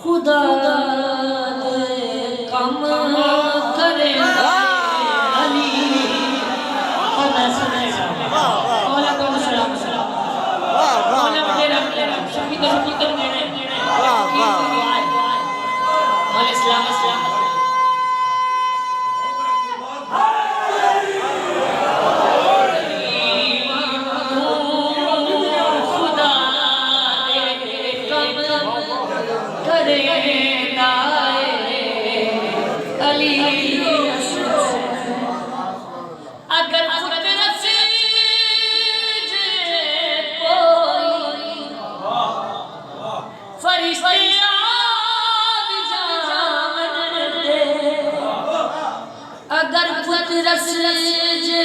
खुदा कम करे अली अगर खुद रस जे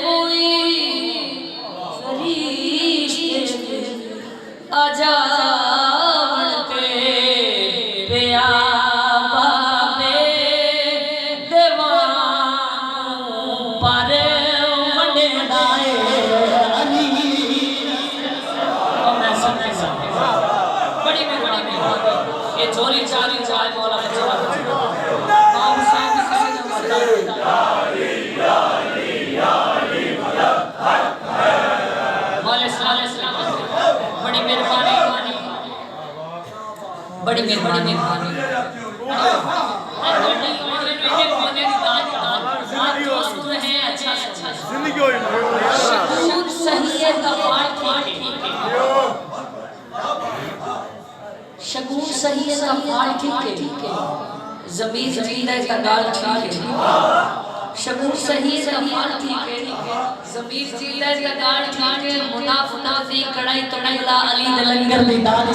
कोई फरिश्ते आ जावन पे पिया बाबे देवानों पर वंडाए अली बड़ी मेहरबानी ये चोरी चारी चार मौला बड़ी मेहरबानी बड़ी मेहरबानी शगुन सही है का फाल ठीक है ज़मीर जीता है का गाल ठीक है शगुन सही है का फाल ठीक है ज़मीर जीता है का गाल ठीक है मुनाफिक कड़ाई तड़ाई ला अली लंगर ले दाल